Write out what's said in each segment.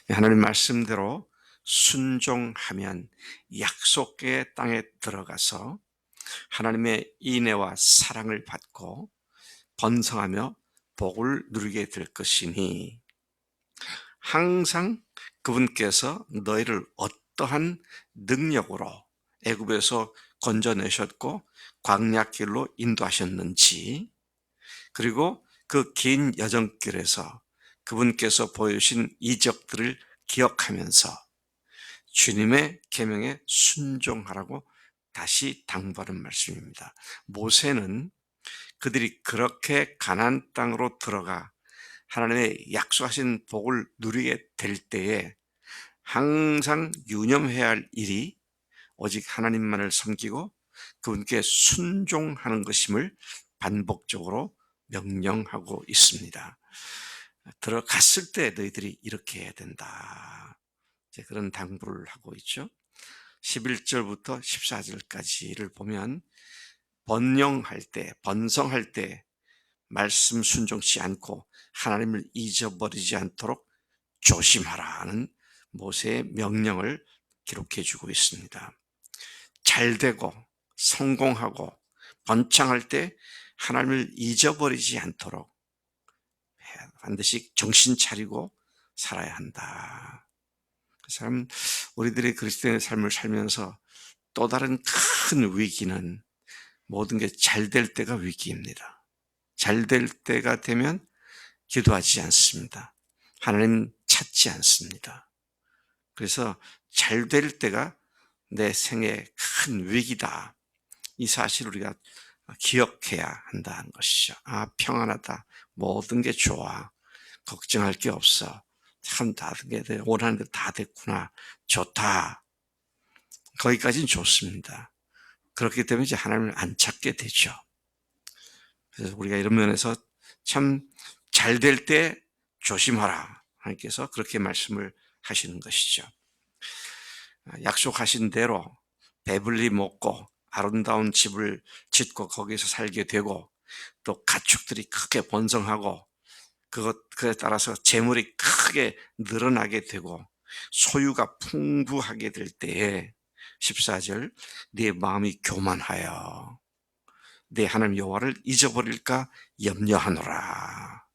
하나님 말씀대로 순종하면 약속의 땅에 들어가서 하나님의 인애와 사랑을 받고 번성하며 복을 누리게 될 것이니, 항상 그분께서 너희를 어떠한 능력으로 애굽에서 건져내셨고 광야길로 인도하셨는지, 그리고 그 긴 여정길에서 그분께서 보여주신 이적들을 기억하면서 주님의 계명에 순종하라고 다시 당부하는 말씀입니다. 모세는 그들이 그렇게 가나안 땅으로 들어가 하나님의 약속하신 복을 누리게 될 때에 항상 유념해야 할 일이 오직 하나님만을 섬기고 그분께 순종하는 것임을 반복적으로 명령하고 있습니다. 들어갔을 때 너희들이 이렇게 해야 된다, 이제 그런 당부를 하고 있죠. 11절부터 14절까지를 보면 번영할 때, 번성할 때 말씀 순종치 않고 하나님을 잊어버리지 않도록 조심하라는 모세의 명령을 기록해 주고 있습니다. 잘되고 성공하고 번창할 때 하나님을 잊어버리지 않도록 반드시 정신 차리고 살아야 한다. 그 사람, 우리들이 그리스도인의 삶을 살면서 또 다른 큰 위기는 모든 게 잘 될 때가 위기입니다. 잘 될 때가 되면 기도하지 않습니다. 하나님 찾지 않습니다. 그래서 잘 될 때가 내 생의 큰 위기다, 이 사실을 우리가 기억해야 한다는 것이죠. 아, 평안하다. 모든 게 좋아. 걱정할 게 없어. 참 다른 게 원하는 게 다 됐구나. 좋다. 거기까지는 좋습니다. 그렇기 때문에 이제 하나님을 안 찾게 되죠. 그래서 우리가 이런 면에서 참 잘 될 때 조심하라, 하나님께서 그렇게 말씀을 하시는 것이죠. 약속하신 대로 배불리 먹고 아름다운 집을 짓고 거기서 살게 되고, 또 가축들이 크게 번성하고 그에 따라서 재물이 크게 늘어나게 되고 소유가 풍부하게 될 때에 14절, 네 마음이 교만하여 내 하나님 여호와를 잊어버릴까 염려하노라.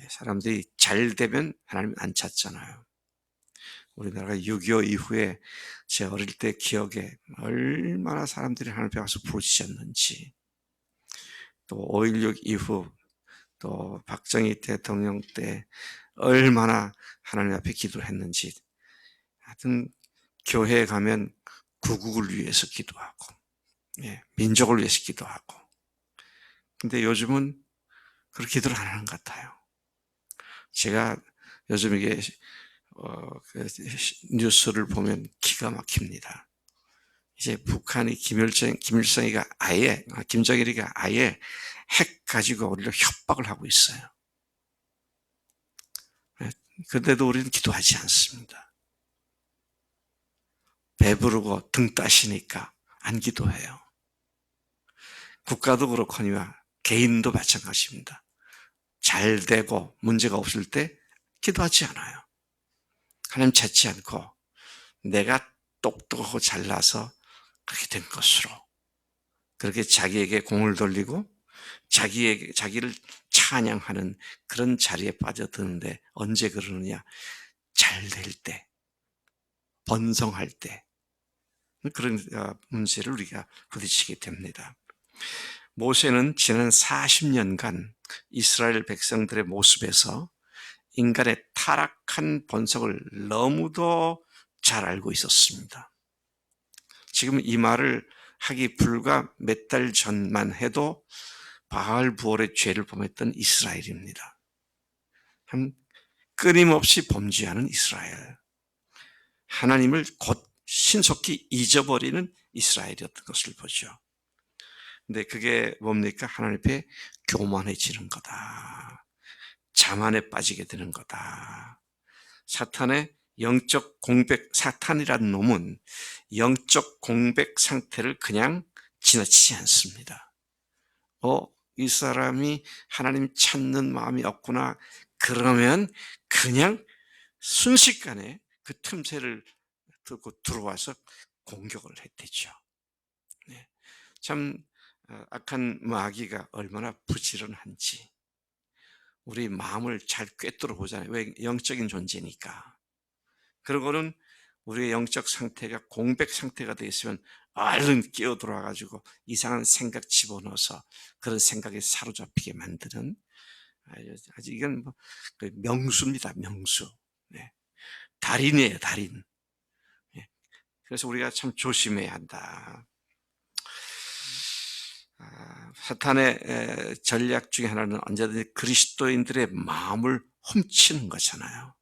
사람들이 잘 되면 하나님 안 찾잖아요. 우리나라가 6.25 이후에 제 어릴 때 기억에 얼마나 사람들이 하나님 앞에 와서 부르짖었는지, 또 5.16 이후 또 박정희 대통령 때 얼마나 하나님 앞에 기도를 했는지. 하여튼 교회에 가면 구국을 위해서 기도하고, 민족을 위해서 기도하고. 근데 요즘은 그렇게 기도를 안 하는 것 같아요. 제가 요즘 이게 그 뉴스를 보면 기가 막힙니다. 이제 북한이 김일성이가 김정일이가 아예 핵 가지고 우리를 협박을 하고 있어요. 그런데도 우리는 기도하지 않습니다. 배부르고 등 따시니까 안 기도해요. 국가도 그렇거니와 개인도 마찬가지입니다. 잘 되고 문제가 없을 때 기도하지 않아요. 하나님 찾지 않고 내가 똑똑하고 잘나서 그렇게 된 것으로 그렇게 자기에게 공을 돌리고 자기를 찬양하는 그런 자리에 빠져드는데, 언제 그러느냐? 잘 될 때, 번성할 때, 그런 문제를 우리가 부딪히게 됩니다. 모세는 지난 40년간 이스라엘 백성들의 모습에서 인간의 타락한 본성을 너무도 잘 알고 있었습니다. 지금 이 말을 하기 불과 몇 달 전만 해도 바알부올의 죄를 범했던 이스라엘입니다. 끊임없이 범죄하는 이스라엘, 하나님을 곧 신속히 잊어버리는 이스라엘이었던 것을 보죠. 근데 그게 뭡니까? 하나님 앞에 교만해지는 거다, 자만에 빠지게 되는 거다. 사탄의 영적 공백, 사탄이라는 놈은 영적 공백 상태를 그냥 지나치지 않습니다. 이 사람이 하나님 찾는 마음이 없구나, 그러면 그냥 순식간에 그 틈새를 뚫고 들어와서 공격을 했대죠. 네. 참 악한 마귀가 얼마나 부지런한지 우리 마음을 잘 꿰뚫어 보잖아요. 왜? 영적인 존재니까. 그러고는 우리의 영적 상태가 공백 상태가 되어 있으면 얼른 끼어들어와 가지고 이상한 생각 집어넣어서 그런 생각에 사로잡히게 만드는, 아주 이건 그 명수입니다, 명수. 네. 달인이에요, 달인. 예. 그래서 우리가 참 조심해야 한다. 사탄의 전략 중에 하나는 언제든지 그리스도인들의 마음을 훔치는 거잖아요.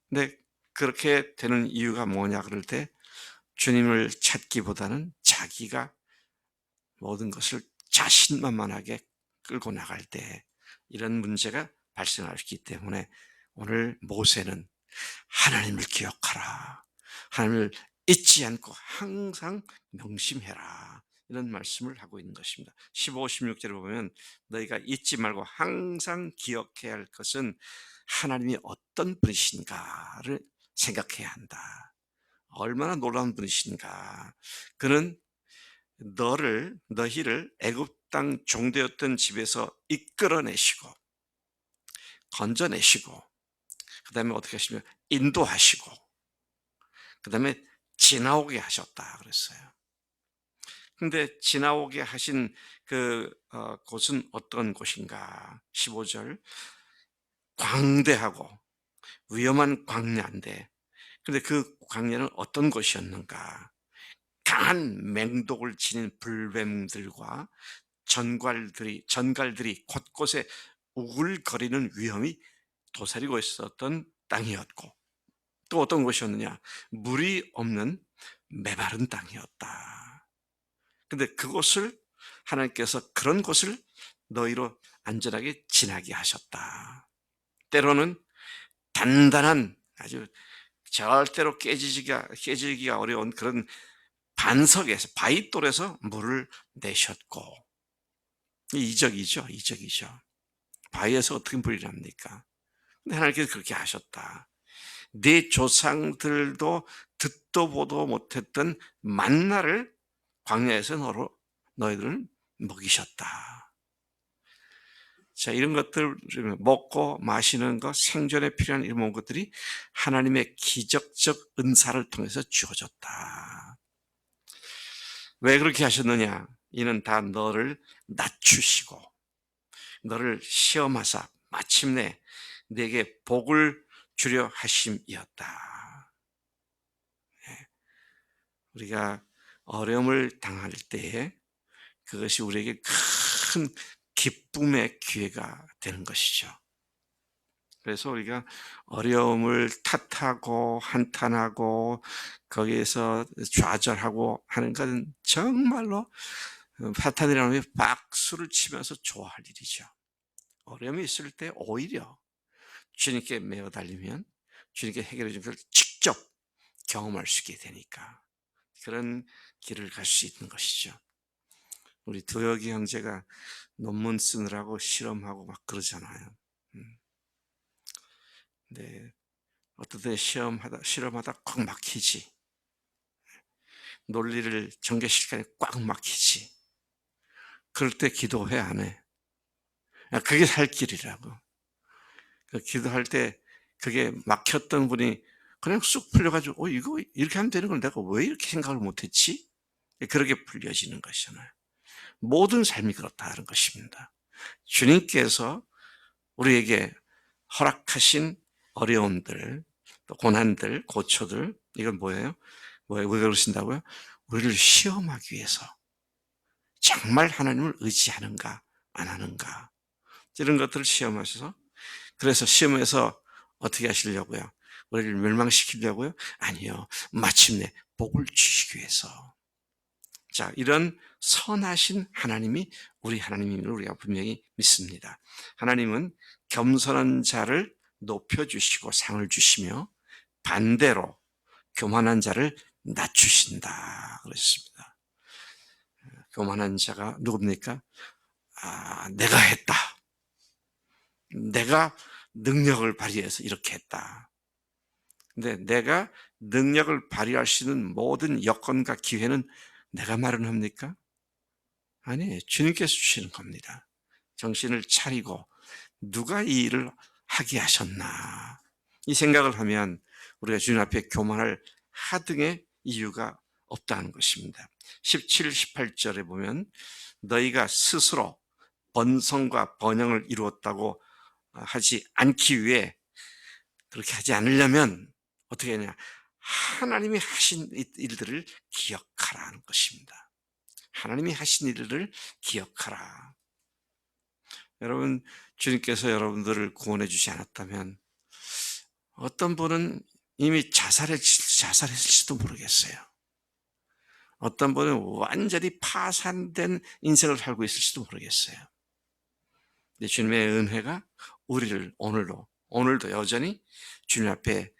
근데 그렇게 되는 이유가 뭐냐 그럴 때, 주님을 찾기보다는 자기가 모든 것을 자신만만하게 끌고 나갈 때 이런 문제가 발생할 수 있기 때문에, 오늘 모세는 하나님을 기억하라, 하나님을 잊지 않고 항상 명심해라, 이런 말씀을 하고 있는 것입니다. 15, 16절을 보면 너희가 잊지 말고 항상 기억해야 할 것은 하나님이 어떤 분이신가를 생각해야 한다. 얼마나 놀라운 분이신가. 그는 너희를 애굽 땅 종되었던 집에서 이끌어내시고 건져내시고, 그다음에 어떻게 하시면 인도하시고, 그다음에 지나오게 하셨다 그랬어요. 근데 지나오게 하신 곳은 어떤 곳인가? 15절, 광대하고 위험한 광야인데, 근데 그 광야는 어떤 곳이었는가? 강한 맹독을 지닌 불뱀들과 전갈들이 곳곳에 우글거리는 위험이 도사리고 있었던 땅이었고, 또 어떤 곳이었느냐? 물이 없는 메마른 땅이었다. 근데 그곳을 하나님께서 그런 곳을 너희로 안전하게 지나게 하셨다. 때로는 단단한, 아주 절대로 깨지기가 어려운 그런 반석에서, 바위돌에서 물을 내셨고, 이적이죠, 이적이죠. 바위에서 어떻게 물이 납니까? 근데 하나님께서 그렇게 하셨다. 네 조상들도 듣도 보도 못했던 만나를 광야에서 너희들을 먹이셨다. 자, 이런 것들 먹고 마시는 것, 생존에 필요한 이런 것들이 하나님의 기적적 은사를 통해서 주어졌다. 왜 그렇게 하셨느냐? 이는 다 너를 낮추시고 너를 시험하사 마침내 내게 복을 주려 하심이었다. 우리가 어려움을 당할 때에 그것이 우리에게 큰 기쁨의 기회가 되는 것이죠. 그래서 우리가 어려움을 탓하고 한탄하고 거기에서 좌절하고 하는 것은 정말로 사탄이라는 게 박수를 치면서 좋아할 일이죠. 어려움이 있을 때 오히려 주님께 매어 달리면 주님께 해결해 준 것을 직접 경험할 수 있게 되니까 그런 길을 갈 수 있는 것이죠. 우리 도혁이 형제가 논문 쓰느라고 실험하고 막 그러잖아요. 근데 어떤 때 실험하다 꽉 막히지. 논리를 전개시키니까 꽉 막히지. 그럴 때 기도해, 안 해? 그게 살 길이라고. 기도할 때 그게 막혔던 분이 그냥 쑥 풀려가지고, 이거 이렇게 하면 되는 걸 내가 왜 이렇게 생각을 못했지? 그렇게 풀려지는 것이잖아요. 모든 삶이 그렇다는 것입니다. 주님께서 우리에게 허락하신 어려움들, 또 고난들, 고초들, 이건 뭐예요? 왜 그러신다고요? 우리를 시험하기 위해서. 정말 하나님을 의지하는가, 안 하는가. 이런 것들을 시험하셔서, 그래서 시험에서 어떻게 하시려고요? 우리를 멸망시키려고요? 아니요. 마침내 복을 주시기 위해서. 자, 이런 선하신 하나님이 우리 하나님임을 우리가 분명히 믿습니다. 하나님은 겸손한 자를 높여주시고 상을 주시며 반대로 교만한 자를 낮추신다 그랬습니다. 교만한 자가 누굽니까? 내가 했다. 내가 능력을 발휘해서 이렇게 했다. 근데 내가 능력을 발휘할 수 있는 모든 여건과 기회는 내가 마련합니까? 아니에요. 주님께서 주시는 겁니다. 정신을 차리고 누가 이 일을 하게 하셨나. 이 생각을 하면 우리가 주님 앞에 교만할 하등의 이유가 없다는 것입니다. 17, 18절에 보면 너희가 스스로 번성과 번영을 이루었다고 하지 않기 위해 그렇게 하지 않으려면 어떻게 하냐. 하나님이 하신 일들을 기억하라는 것입니다. 하나님이 하신 일을 기억하라. 여러분, 주님께서 여러분들을 구원해 주지 않았다면 어떤 분은 이미 자살했을지도 모르겠어요. 어떤 분은 완전히 파산된 인생을 살고 있을지도 모르겠어요. 근데 주님의 은혜가 우리를 오늘도 여전히 주님 앞에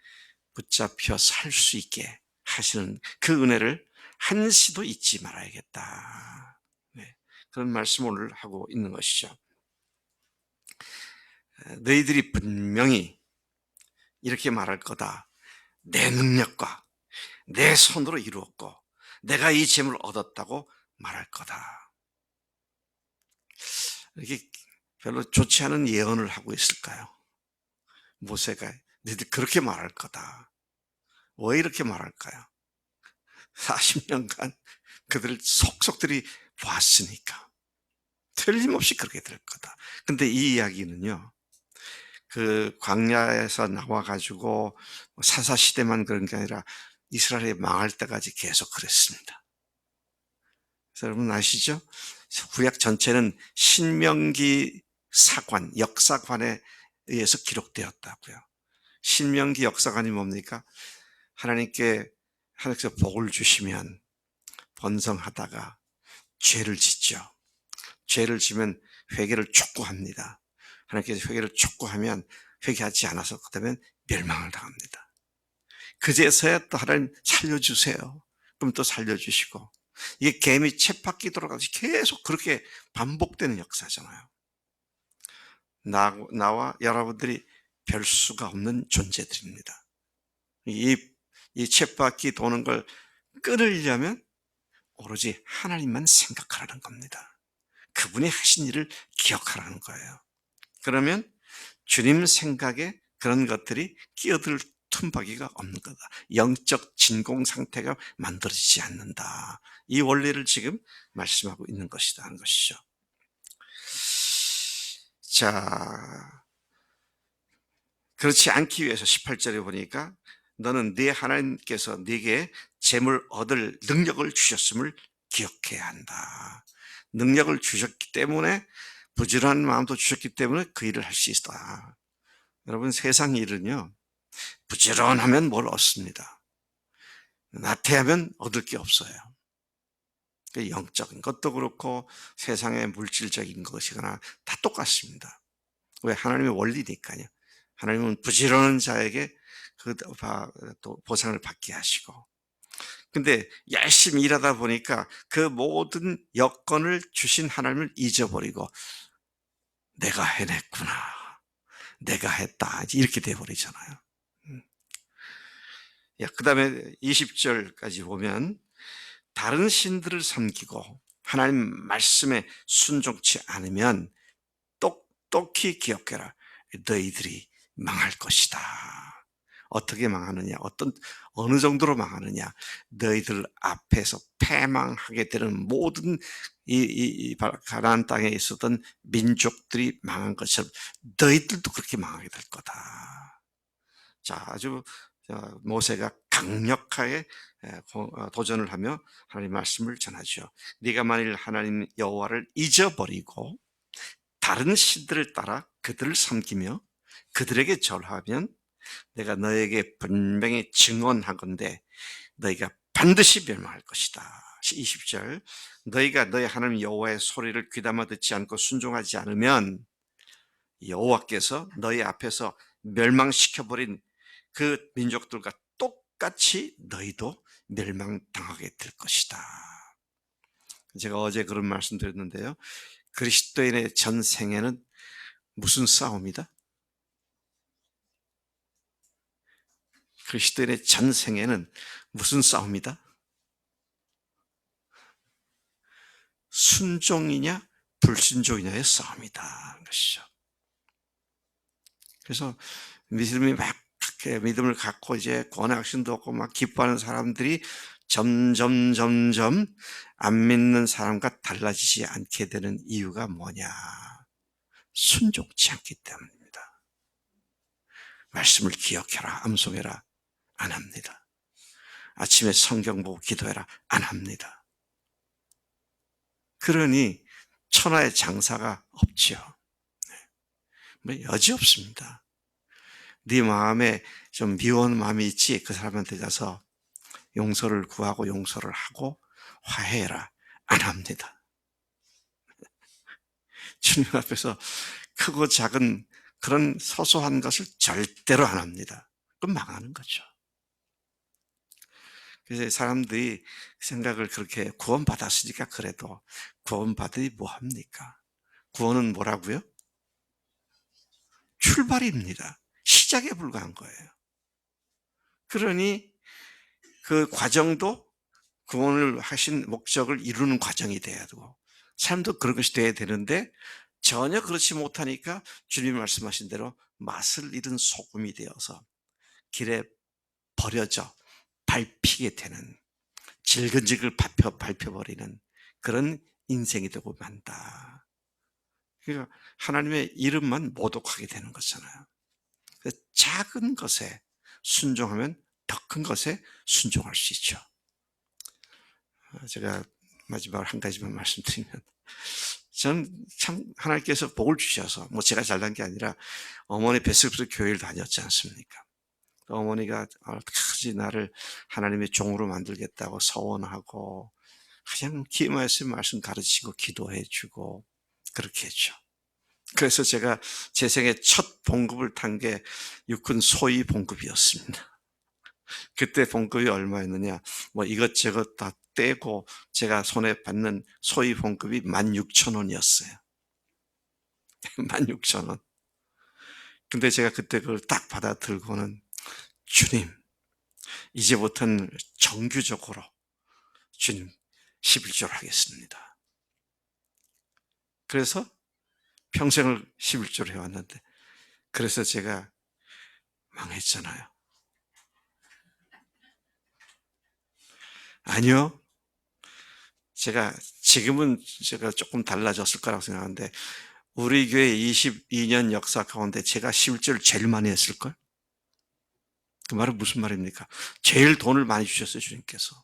붙잡혀 살 수 있게 하시는 그 은혜를 한시도 잊지 말아야겠다. 네, 그런 말씀을 오늘 하고 있는 것이죠. 너희들이 분명히 이렇게 말할 거다. 내 능력과 내 손으로 이루었고 내가 이 재물을 얻었다고 말할 거다. 이렇게 별로 좋지 않은 예언을 하고 있을까요? 모세가 너희들 그렇게 말할 거다. 왜 이렇게 말할까요? 40년간 그들을 속속들이 봤으니까 틀림없이 그렇게 될 거다. 근데 이 이야기는요, 그 광야에서 나와 가지고 사사 시대만 그런 게 아니라 이스라엘이 망할 때까지 계속 그랬습니다. 그래서 여러분 아시죠? 구약 전체는 신명기 사관, 역사관에 의해서 기록되었다고요. 신명기 역사관이 뭡니까? 하나님께서 복을 주시면 번성하다가 죄를 짓죠. 죄를 지면 회개를 촉구합니다. 하나님께서 회개를 촉구하면 회개하지 않아서 그다음에 멸망을 당합니다. 그제서야 또 하나님 살려주세요. 그럼 또 살려주시고 이게 개미 쳇바퀴 돌아가듯이 계속 그렇게 반복되는 역사잖아요. 나와 여러분들이 별 수가 없는 존재들입니다. 이 쳇바퀴 도는 걸 끊으려면 오로지 하나님만 생각하라는 겁니다. 그분이 하신 일을 기억하라는 거예요. 그러면 주님 생각에 그런 것들이 끼어들 틈바기가 없는 거다. 영적 진공 상태가 만들어지지 않는다. 이 원리를 지금 말씀하고 있는 것이다 하는 것이죠. 자, 그렇지 않기 위해서 18절에 보니까 너는 네 하나님께서 네게 재물 얻을 능력을 주셨음을 기억해야 한다. 능력을 주셨기 때문에 부지런한 마음도 주셨기 때문에 그 일을 할 수 있다. 여러분 세상 일은요. 부지런하면 뭘 얻습니다. 나태하면 얻을 게 없어요. 영적인 것도 그렇고 세상의 물질적인 것이거나 다 똑같습니다. 왜? 하나님의 원리니까요. 하나님은 부지런한 자에게 또 보상을 받게 하시고 근데 열심히 일하다 보니까 그 모든 여건을 주신 하나님을 잊어버리고 내가 해냈구나. 내가 했다. 이렇게 돼버리잖아요. 그 다음에 20절까지 보면 다른 신들을 섬기고 하나님 말씀에 순종치 않으면 똑똑히 기억해라. 너희들이 망할 것이다. 어떻게 망하느냐? 어느 정도로 망하느냐? 너희들 앞에서 패망하게 되는 모든 가나안 땅에 있었던 민족들이 망한 것처럼 너희들도 그렇게 망하게 될 거다. 자, 아주 모세가 강력하게 도전을 하며 하나님 말씀을 전하죠. 네가 만일 하나님 여호와를 잊어버리고 다른 신들을 따라 그들을 섬기며 그들에게 절하면 내가 너에게 분명히 증언하건대 너희가 반드시 멸망할 것이다. 20절 너희가 너희 하나님 여호와의 소리를 귀담아 듣지 않고 순종하지 않으면 여호와께서 너희 앞에서 멸망시켜버린 그 민족들과 똑같이 너희도 멸망당하게 될 것이다. 제가 어제 그런 말씀 드렸는데요. 그리스도인의 전생에는 무슨 싸움이다? 그리스도인의 전생에는 무슨 싸움이다? 순종이냐 불순종이냐의 싸움이다. 것이죠. 그래서 믿음이 막 그렇게 믿음을 갖고 이제 구원의 확신도 없고 막 기뻐하는 사람들이 점점 안 믿는 사람과 달라지지 않게 되는 이유가 뭐냐? 순종치 않기 때문입니다. 말씀을 기억해라, 암송해라, 안 합니다. 아침에 성경 보고 기도해라, 안 합니다. 그러니 천하의 장사가 없지요. 뭐 여지 없습니다. 네 마음에 좀 미워하는 마음이 있지, 그 사람한테 가서 용서를 구하고 용서를 하고 화해해라, 안 합니다. 주님 앞에서 크고 작은 그런 소소한 것을 절대로 안 합니다. 그럼 망하는 거죠. 그래서 사람들이 생각을 그렇게 구원받았으니까 그래도 구원받으니 뭐합니까? 구원은 뭐라고요? 출발입니다. 시작에 불과한 거예요. 그러니 그 과정도 구원을 하신 목적을 이루는 과정이 돼야 되고 삶도 그런 것이 돼야 되는데 전혀 그렇지 못하니까 주님이 말씀하신 대로 맛을 잃은 소금이 되어서 길에 버려져 밟히게 되는 질근질근 밟혀버리는 그런 인생이 되고 만다. 그러니까 하나님의 이름만 모독하게 되는 거잖아요. 그래서 작은 것에 순종하면 더 큰 것에 순종할 수 있죠. 제가 마지막으로 한 가지만 말씀드리면 저는 참 하나님께서 복을 주셔서 뭐 제가 잘난 게 아니라 어머니 뱃속에서 교회를 다녔지 않습니까? 어머니가 어떻게까지 나를 하나님의 종으로 만들겠다고 서원하고 그냥 기도했으면 말씀 가르치고 기도해 주고 그렇게 했죠. 그래서 제가 제 생애 첫 봉급을 탄 게 육군 소위 봉급이었습니다. 그때 봉급이 얼마였느냐, 뭐 이것저것 다 떼고 제가 손에 받는 소위 봉급이 16,000원이었어요. 16,000원. 근데 제가 그때 그걸 딱 받아 들고는 주님, 이제부터는 정규적으로 주님 11조를 하겠습니다. 그래서 평생을 11조를 해왔는데 그래서 제가 망했잖아요. 아니요. 지금은 제가 조금 달라졌을 거라고 생각하는데 우리 교회 22년 역사 가운데 제가 11조를 제일 많이 했을걸? 그 말은 무슨 말입니까? 제일 돈을 많이 주셨어요, 주님께서.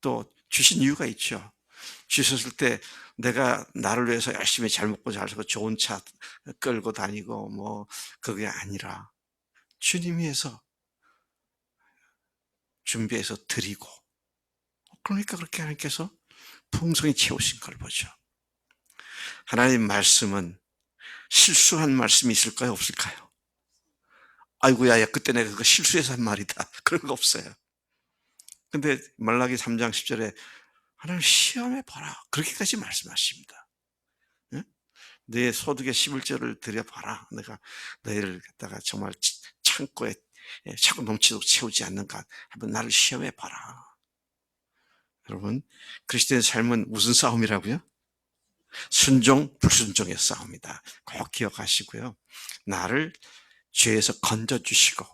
또 주신 이유가 있죠. 주셨을 때 내가 나를 위해서 열심히 잘 먹고 잘 살고 좋은 차 끌고 다니고 뭐 그게 아니라 주님 위해서 준비해서 드리고 그러니까 그렇게 하나님께서 풍성히 채우신 걸 보죠. 하나님 말씀은 실수한 말씀이 있을까요? 없을까요? 아이고야, 야, 그때 내가 그거 실수해서 한 말이다. 그런 거 없어요. 근데 말라기 3장 10절에 하나님 시험해 봐라. 그렇게까지 말씀하십니다. 예? 내 소득의 11조를 드려봐라. 내가 너희를 갖다가 정말 창고에 차고 넘치도록 채우지 않는가. 한번 나를 시험해 봐라. 여러분, 그리스도의 삶은 무슨 싸움이라고요? 순종, 불순종의 싸움이다. 꼭 기억하시고요. 나를 죄에서 건져주시고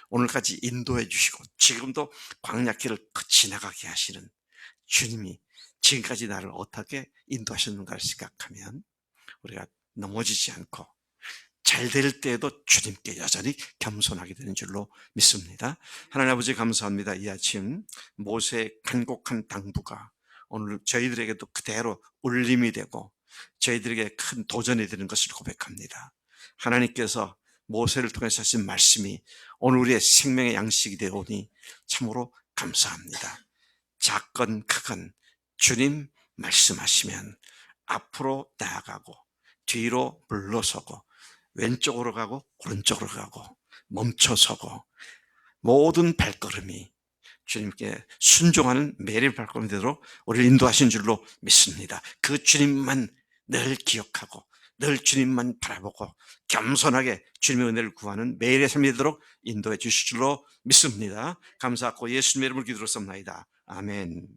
오늘까지 인도해 주시고 지금도 광야길을 지나가게 하시는 주님이 지금까지 나를 어떻게 인도하셨는가를 생각하면 우리가 넘어지지 않고 잘 될 때에도 주님께 여전히 겸손하게 되는 줄로 믿습니다. 하나님 아버지 감사합니다. 이 아침 모세의 간곡한 당부가 오늘 저희들에게도 그대로 울림이 되고 저희들에게 큰 도전이 되는 것을 고백합니다. 하나님께서 모세를 통해서 하신 말씀이 오늘 우리의 생명의 양식이 되오니 참으로 감사합니다. 작건 크건 주님 말씀하시면 앞으로 나아가고 뒤로 물러서고 왼쪽으로 가고 오른쪽으로 가고 멈춰서고 모든 발걸음이 주님께 순종하는 매일 발걸음이 되도록 우리를 인도하신 줄로 믿습니다. 그 주님만 늘 기억하고 늘 주님만 바라보고 겸손하게 주님의 은혜를 구하는 매일의 삶이 되도록 인도해 주실 줄로 믿습니다. 감사하고 예수님의 이름으로 기도로 쏩나이다. 아멘.